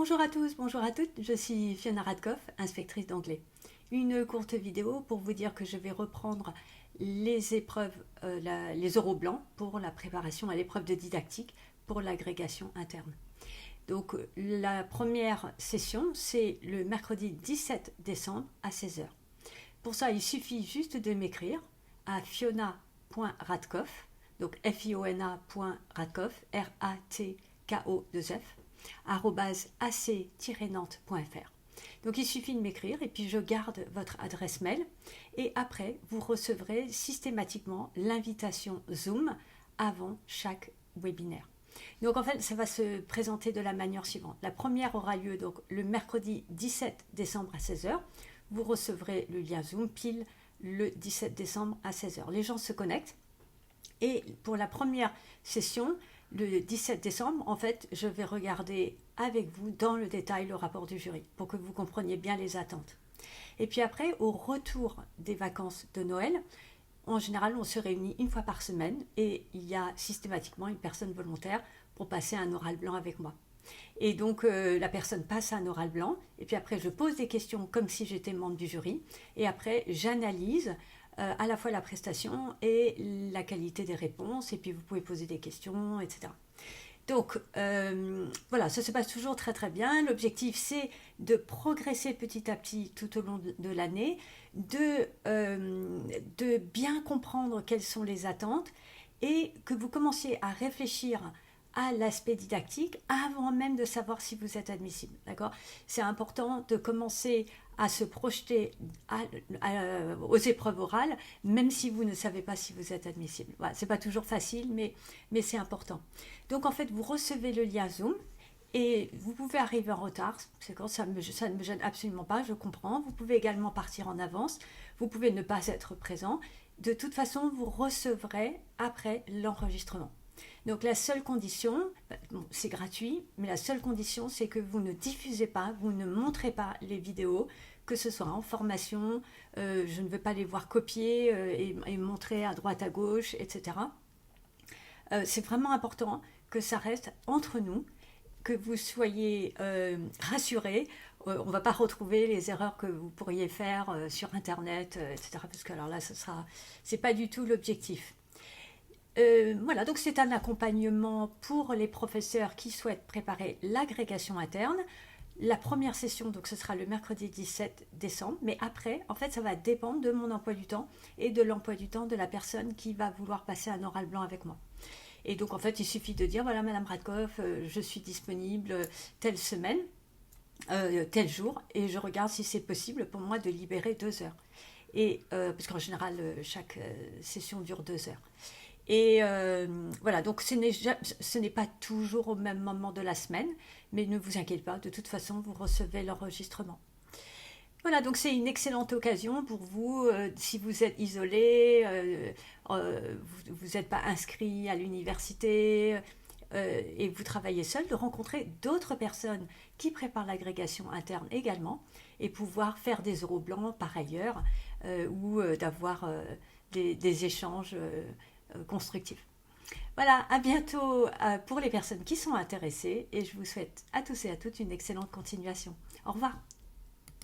Bonjour à tous, bonjour à toutes, je suis Fiona Radkoff, inspectrice d'anglais. Une courte vidéo pour vous dire que je vais reprendre les épreuves, les oraux blancs pour la préparation à l'épreuve de didactique pour l'agrégation interne. Donc la première session, c'est le mercredi 17 décembre à 16 heures. Pour ça, il suffit juste de m'écrire à fiona.radkoff, donc fiona.radkoff, R-A-T-K-O-2-F, @ac-nantes.fr. Donc il suffit de m'écrire et puis je garde votre adresse mail et après vous recevrez systématiquement l'invitation Zoom avant chaque webinaire. Donc en fait ça va se présenter de la manière suivante. La première aura lieu donc le mercredi 17 décembre à 16 heures. Vous recevrez le lien Zoom pile le 17 décembre à 16 heures. Les gens se connectent et pour la première session, le 17 décembre, en fait, je vais regarder avec vous dans le détail le rapport du jury pour que vous compreniez bien les attentes. Et puis après, au retour des vacances de Noël, en général, on se réunit une fois par semaine et il y a systématiquement une personne volontaire pour passer un oral blanc avec moi. Et donc, la personne passe un oral blanc et puis après, je pose des questions comme si j'étais membre du jury et après, j'analyse à la fois la prestation et la qualité des réponses, et puis vous pouvez poser des questions, etc. Donc voilà, ça se passe toujours très très bien. L'objectif c'est de progresser petit à petit tout au long de l'année, de bien comprendre quelles sont les attentes et que vous commenciez à réfléchir à l'aspect didactique avant même de savoir si vous êtes admissible. D'accord ? C'est important de commencer à se projeter aux épreuves orales, même si vous ne savez pas si vous êtes admissible. Voilà, c'est pas toujours facile, mais c'est important. Donc en fait, vous recevez le lien Zoom et vous pouvez arriver en retard. C'est quand ça ne me gêne absolument pas, je comprends. Vous pouvez également partir en avance. Vous pouvez ne pas être présent. De toute façon, vous recevrez après l'enregistrement. Donc la seule condition, bon, c'est gratuit, mais la seule condition c'est que vous ne diffusez pas, vous ne montrez pas les vidéos, que ce soit en formation, je ne veux pas les voir copier et montrer à droite à gauche, etc. C'est vraiment important que ça reste entre nous, que vous soyez rassurés. On ne va pas retrouver les erreurs que vous pourriez faire sur Internet, etc. Parce que alors là, c'est pas du tout l'objectif. Voilà, donc c'est un accompagnement pour les professeurs qui souhaitent préparer l'agrégation interne. La première session, donc ce sera le mercredi 17 décembre, mais après, en fait, ça va dépendre de mon emploi du temps et de l'emploi du temps de la personne qui va vouloir passer un oral blanc avec moi. Et donc, en fait, il suffit de dire, voilà, Madame Radkoff, je suis disponible telle semaine, tel jour, et je regarde si c'est possible pour moi de libérer 2 heures. Et, parce qu'en général, chaque session dure 2 heures. Et voilà, donc ce n'est pas toujours au même moment de la semaine, mais ne vous inquiétez pas, de toute façon, vous recevez l'enregistrement. Voilà, donc c'est une excellente occasion pour vous, si vous êtes isolé, vous n'êtes pas inscrit à l'université et vous travaillez seul, de rencontrer d'autres personnes qui préparent l'agrégation interne également et pouvoir faire des oraux blancs par ailleurs ou d'avoir des échanges constructif. Voilà, à bientôt pour les personnes qui sont intéressées et je vous souhaite à tous et à toutes une excellente continuation. Au revoir.